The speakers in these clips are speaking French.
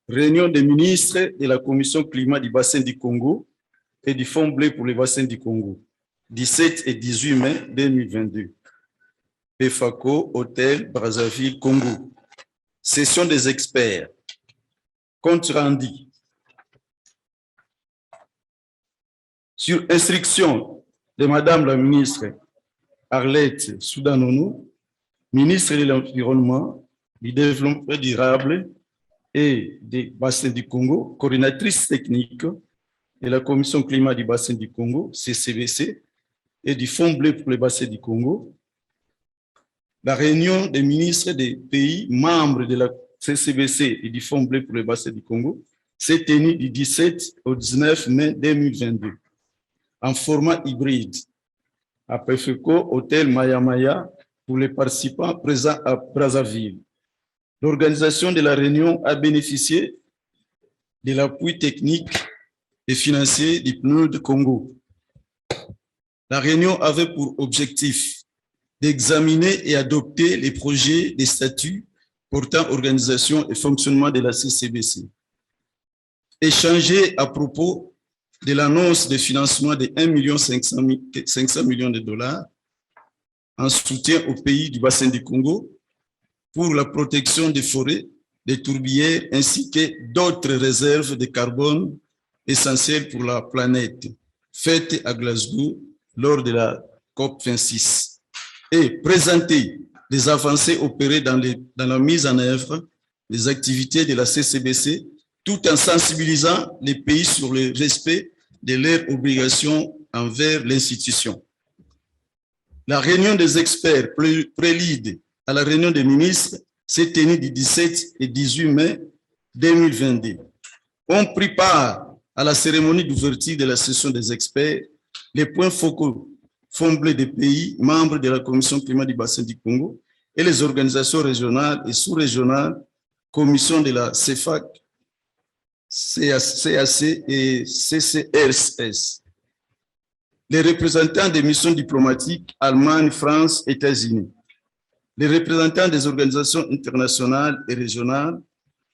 Réunion des ministres de la Commission climat du bassin du Congo et du Fonds bleu pour le bassin du Congo, 17 et 18 mai 2022. PEFACO, Hôtel Brazzaville, Congo. Session des experts. Compte rendu. Sur instruction de Madame la ministre Arlette Soudan-Nonou, ministre de l'Environnement, du Développement durable et des bassins du Congo, coordinatrice technique de la Commission climat du bassin du Congo, CCBC, et du Fonds bleu pour le bassin du Congo. La réunion des ministres des pays membres de la CCBC et du Fonds bleu pour le bassin du Congo s'est tenue du 17 au 19 mai 2022 en format hybride à PEFACO, hôtel Maya Maya, pour les participants présents à Brazzaville. L'organisation de la réunion a bénéficié de l'appui technique et financier du PNUD Congo. La réunion avait pour objectif d'examiner et adopter les projets des statuts portant organisation et fonctionnement de la CCBC. Échanger à propos de l'annonce de financement de 1,5 million de dollars en soutien aux pays du bassin du Congo pour la protection des forêts, des tourbières ainsi que d'autres réserves de carbone essentielles pour la planète, faites à Glasgow lors de la COP26, et présenter les avancées opérées dans la mise en œuvre des activités de la CCBC, tout en sensibilisant les pays sur le respect de leurs obligations envers l'institution. La réunion des experts prélude à la réunion des ministres s'est tenue du 17 et 18 mai 2022. On prit part à la cérémonie d'ouverture de la session des experts les points focaux fondés des pays membres de la Commission climat du bassin du Congo et les organisations régionales et sous-régionales, commission de la CEFAC, CAC et CCRS. Les représentants des missions diplomatiques Allemagne, France, États-Unis, les représentants des organisations internationales et régionales,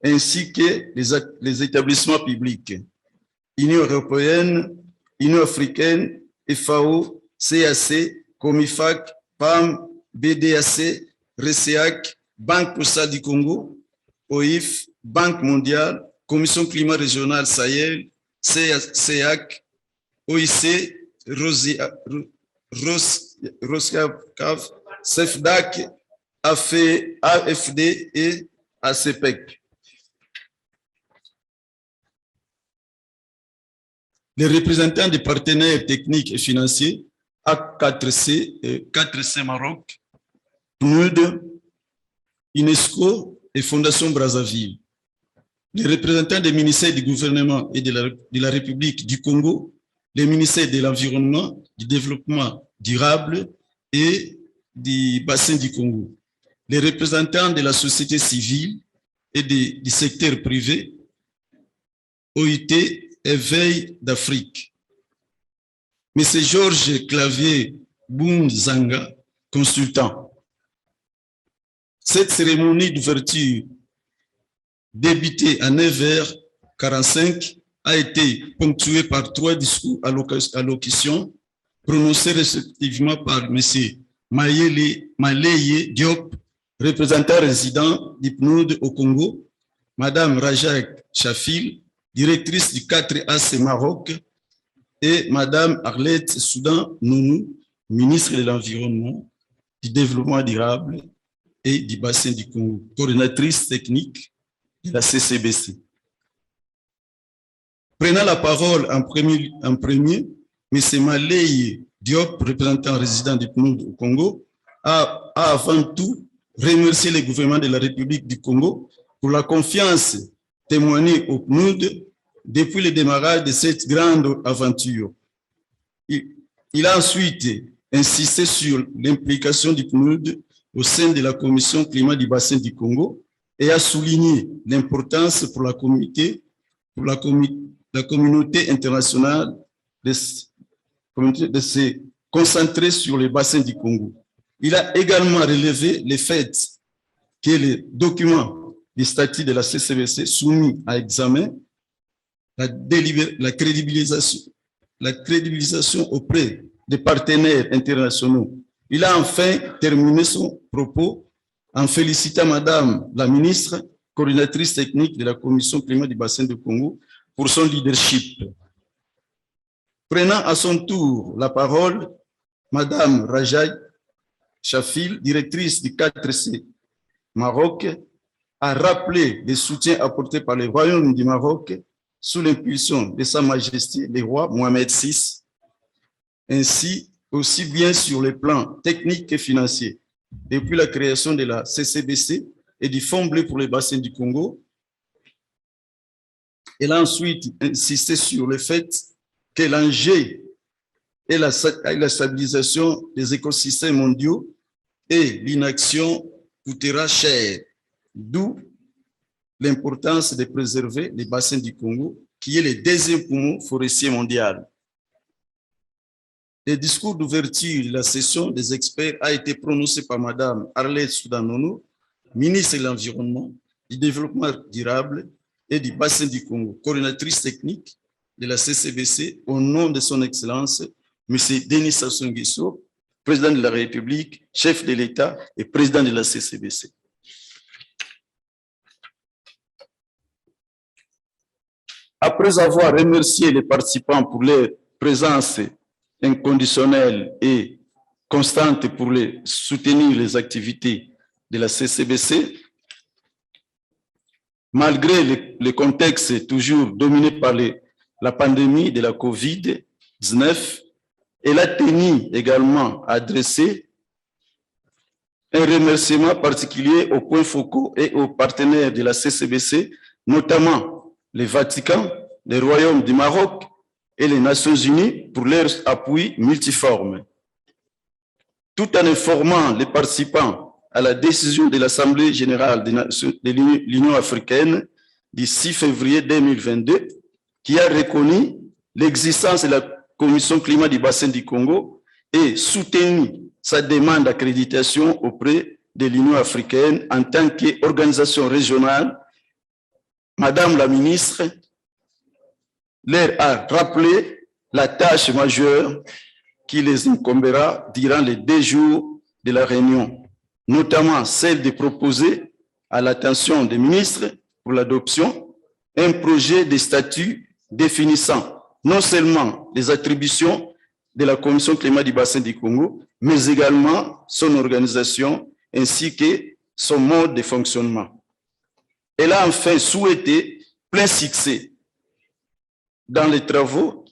ainsi que les établissements publics, Union européenne, Union africaine, FAO, CAC, COMIFAC, PAM, BDAC, RECEAC, Banque postale du Congo, OIF, Banque mondiale, Commission climat régionale Sahel, CEAC, OIC, ROSCAV, CEFDAC, AFD et ACPEC. Les représentants des partenaires techniques et financiers, A4C, 4C Maroc, PNUD, UNESCO et Fondation Brazzaville. Les représentants des ministères du gouvernement et de la République du Congo, les ministères de l'Environnement, du Développement durable et du bassin du Congo. Les représentants de la société civile et du secteur privé, OIT, Éveil d'Afrique. M. Georges Clavier Bounzanga, consultant. Cette cérémonie d'ouverture, débutée à 9h45, a été ponctuée par 3 discours à locution prononcés respectivement par M. Maleye Diop, représentant résident du PNUD au Congo, Mme Rajak Chafil, directrice du 4AC Maroc, et Mme Arlette Soudan-Nonou, ministre de l'Environnement, du Développement durable et du bassin du Congo, coordinatrice technique de la CCBC. Prenant la parole en premier, M. Maleye Diop, représentant résident du PNUD au Congo, a avant tout remercié le gouvernement de la République du Congo pour la confiance témoignée au PNUD depuis le démarrage de cette grande aventure. Il a ensuite insisté sur l'implication du PNUD au sein de la Commission climat du bassin du Congo et a souligné l'importance pour la communauté internationale de se concentrer sur le bassin du Congo. Il a également relevé le fait que les documents des statuts de la CCBC soumis à examen, la crédibilisation auprès des partenaires internationaux. Il a enfin terminé son propos en félicitant Madame la ministre, coordinatrice technique de la Commission climat du bassin du Congo, pour son leadership. Prenant à son tour la parole, Madame Rajai Chafil, directrice du 4C Maroc, a rappelé le soutien apporté par le Royaume du Maroc sous l'impulsion de Sa Majesté le roi Mohamed VI, ainsi aussi bien sur le plan technique que financier. Depuis la création de la CCBC et du Fonds bleu pour les bassins du Congo, elle a ensuite insisté sur le fait que l'enjeu est la stabilisation des écosystèmes mondiaux et l'inaction coûtera cher, d'où l'importance de préserver les bassins du Congo, qui est le deuxième poumon forestier mondial. Le discours d'ouverture de la session des experts a été prononcé par Madame Arlette Soudanono, ministre de l'Environnement, du Développement durable et du bassin du Congo, coordinatrice technique de la CCBC, au nom de son Excellence, M. Denis Sassou Nguesso, président de la République, chef de l'État et président de la CCBC. Après avoir remercié les participants pour leur présence inconditionnelle et constante pour soutenir les activités de la CCBC, malgré le contexte toujours dominé par la pandémie de la COVID-19, elle a tenu également à adresser un remerciement particulier aux points focaux et aux partenaires de la CCBC, notamment le Vatican, le Royaume du Maroc et les Nations Unies pour leur appui multiforme. Tout en informant les participants à la décision de l'Assemblée générale de l'Union africaine du 6 février 2022, qui a reconnu l'existence de la Commission climat du bassin du Congo et soutenu sa demande d'accréditation auprès de l'Union africaine en tant qu'organisation régionale, Madame la ministre leur a rappelé la tâche majeure qui les incombera durant les 2 jours de la réunion, notamment celle de proposer à l'attention des ministres pour l'adoption un projet de statut définissant non seulement les attributions de la Commission climat du bassin du Congo, mais également son organisation ainsi que son mode de fonctionnement. Elle a enfin souhaité plein succès dans les travaux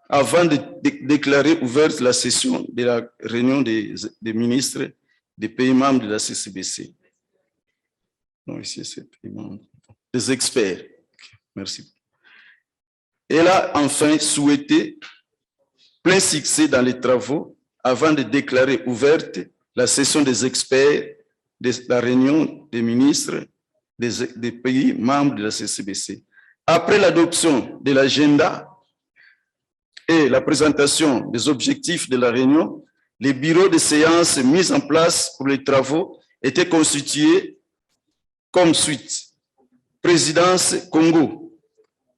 avant de déclarer ouverte la session de la réunion des ministres des pays membres de la CCBC. Non, ici c'est des experts. Merci. Elle a enfin souhaité plein succès dans les travaux avant de déclarer ouverte la session des experts de la réunion des ministres des pays membres de la CCBC. Après l'adoption de l'agenda et la présentation des objectifs de la réunion, les bureaux de séance mis en place pour les travaux étaient constitués comme suite. Présidence Congo.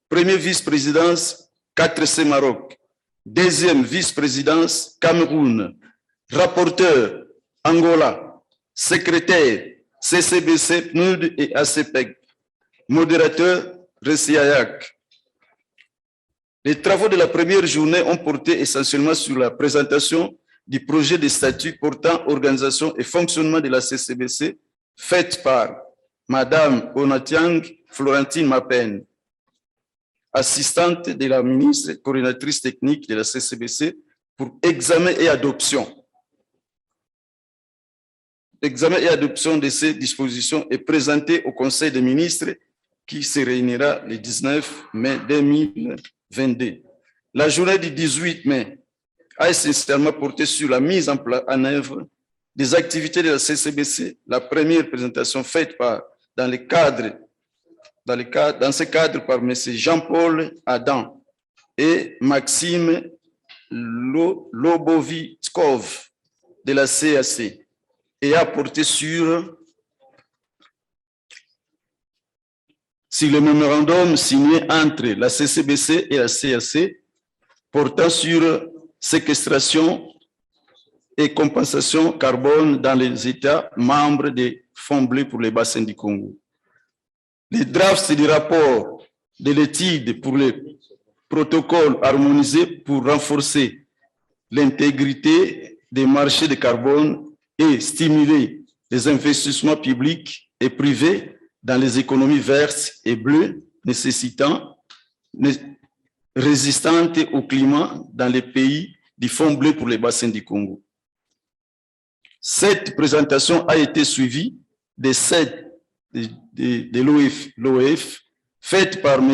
Première vice-présidence, 4C Maroc. Deuxième vice-présidence, Cameroun. Rapporteur, Angola. Secrétaire, CCBC, PNUD et ACPEC. Modérateur, Ressiayak. Les travaux de la première journée ont porté essentiellement sur la présentation du projet de statut portant organisation et fonctionnement de la CCBC, faite par Madame Onatiang Florentine Mapen, assistante de la ministre, coordinatrice technique de la CCBC pour examen et adoption. L'examen et adoption de ces dispositions est présenté au Conseil des ministres qui se réunira le 19 mai 2022. La journée du 18 mai a essentiellement porté sur la mise en œuvre des activités de la CCBC. La première présentation faite dans ce cadre par M. Jean-Paul Adam et Maxime Lobovitkov de la CAC et a porté sur sur le mémorandum signé entre la CCBC et la CAC portant sur séquestration et compensation carbone dans les États membres des Fonds bleus pour les bassins du Congo. Les drafts du rapport de l'étude pour les protocoles harmonisés pour renforcer l'intégrité des marchés de carbone et stimuler les investissements publics et privés dans les économies vertes et bleues résistantes au climat dans les pays du Fonds bleu pour les bassins du Congo. Cette présentation a été suivie de l'OEF faite par M.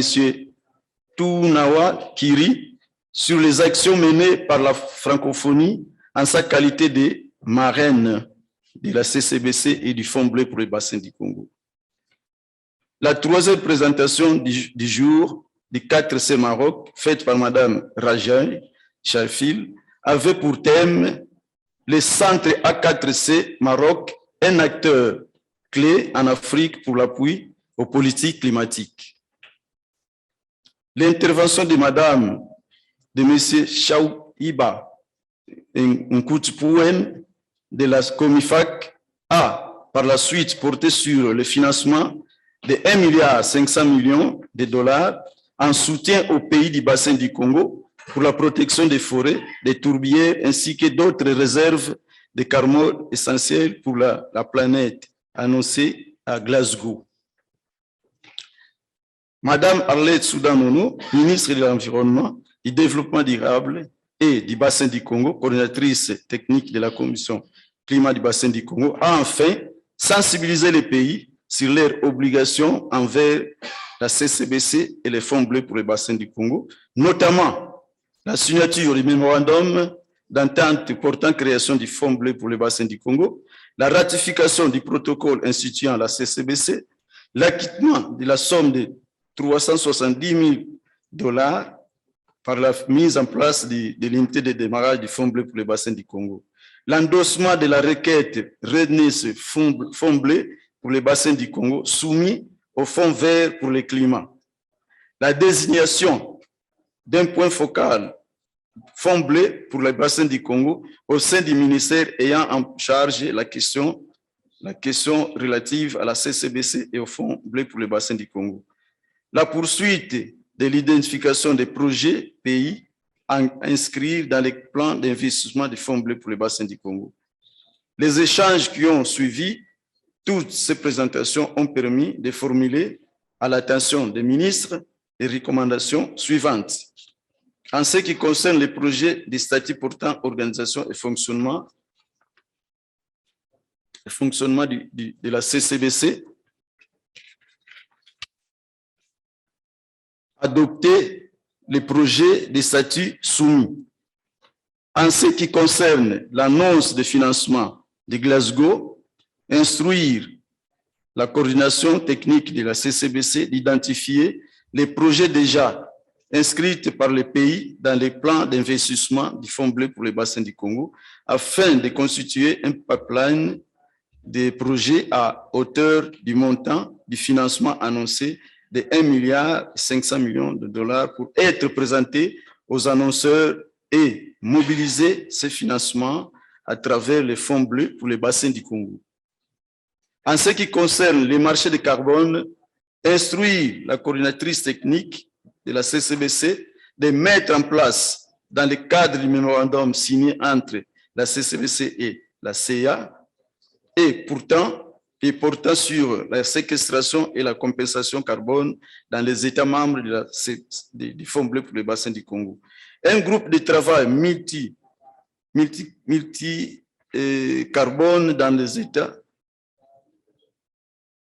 Tounawa Kiri sur les actions menées par la francophonie en sa qualité de marraine de la CCBC et du Fonds bleu pour les bassins du Congo. La troisième présentation du jour du 4C Maroc, faite par Mme Rajay Charfil, avait pour thème le centre A4C Maroc, un acteur clé en Afrique pour l'appui aux politiques climatiques. L'intervention de Madame, de M. Chauiba Nkoutspouen de la Comifac a par la suite porté sur le financement de 1,5 milliard de dollars en soutien aux pays du bassin du Congo pour la protection des forêts, des tourbières ainsi que d'autres réserves de carbone essentielles pour la planète, annoncée à Glasgow. Madame Arlette Soudanono, ministre de l'Environnement, du Développement durable et du bassin du Congo, coordinatrice technique de la Commission climat du bassin du Congo, a enfin sensibilisé les pays sur leurs obligations envers la CCBC et les fonds bleus pour le bassin du Congo, notamment la signature du mémorandum d'entente portant création du Fonds bleu pour le bassin du Congo, la ratification du protocole instituant la CCBC, l'acquittement de la somme de 370 000 dollars par la mise en place de l'unité de démarrage du Fonds bleu pour le bassin du Congo, l'endossement de la requête Redness Fonds bleu pour le bassin du Congo soumis au Fonds vert pour le climat, la désignation d'un point focal Fonds bleu pour le bassin du Congo au sein du ministère ayant en charge la question relative à la CCBC et au Fonds bleu pour le bassin du Congo. La poursuite de l'identification des projets pays à inscrire dans les plans d'investissement du Fonds bleu pour le bassin du Congo. Les échanges qui ont suivi toutes ces présentations ont permis de formuler à l'attention des ministres les recommandations suivantes. En ce qui concerne les projets des statuts portant organisation et fonctionnement de la CCBC, adopter les projets des statuts soumis. En ce qui concerne l'annonce de financement de Glasgow, instruire la coordination technique de la CCBC d'identifier les projets déjà inscrits par les pays dans les plans d'investissement du Fonds bleu pour le bassin du Congo afin de constituer un pipeline des projets à hauteur du montant du financement annoncé de 1,5 milliard de dollars pour être présenté aux annonceurs et mobiliser ces financements à travers les fonds bleus pour le bassin du Congo. En ce qui concerne les marchés de carbone, instruire la coordinatrice technique de la CCBC de mettre en place, dans le cadre du mémorandum signé entre la CCBC et la CIA, et portant sur la séquestration et la compensation carbone dans les États membres du Fonds bleu pour le bassin du Congo. Un groupe de travail multi-carbone dans les États,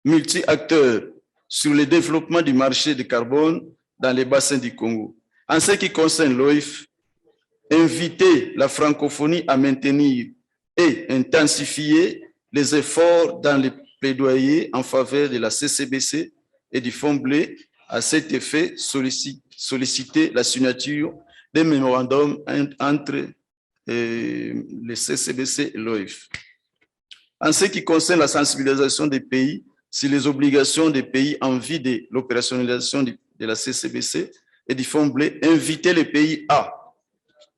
multi-acteurs sur le développement du marché de carbone dans les bassins du Congo. En ce qui concerne l'OIF, inviter la francophonie à maintenir et intensifier les efforts dans les plaidoyers en faveur de la CCBC et du Fonds bleu. À cet effet, solliciter la signature des mémorandums entre les CCBC et l'OIF. En ce qui concerne la sensibilisation des pays sur les obligations des pays en vue de l'opérationnalisation de la CCBC et du fonds blé, inviter les pays à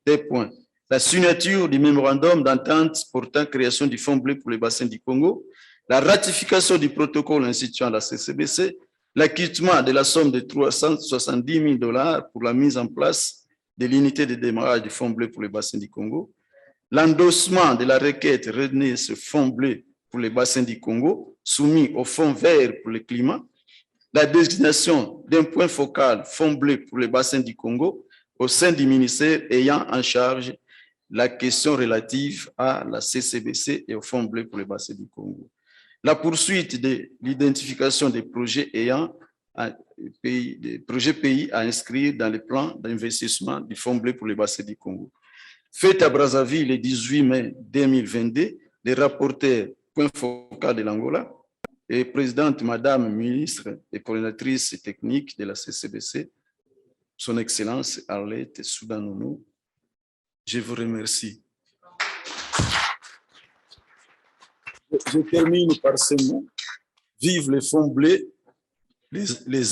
des points. La signature du mémorandum d'entente portant création du fonds blé pour les bassins du Congo, la ratification du protocole instituant la CCBC, l'acquittement de la somme de 370 000 $ pour la mise en place de l'unité de démarrage du fonds blé pour les bassins du Congo, l'endossement de la requête retenue ce fonds blé pour les bassins du Congo, soumis au fonds vert pour le climat, la désignation d'un point focal fonds blé pour les bassins du Congo au sein du ministère ayant en charge la question relative à la CCBC et au fonds blé pour les bassins du Congo. La poursuite de l'identification des projets ayant des projets pays à inscrire dans le plan d'investissement du fonds blé pour les bassins du Congo. Fait à Brazzaville le 18 mai 2022, les rapporteurs point focal de l'Angola et présidente Madame ministre et coordinatrice technique de la CCBC, son Excellence Arlette Soudan-Nono. Je vous remercie. Je termine par ce mot. Vive les fonds blés, les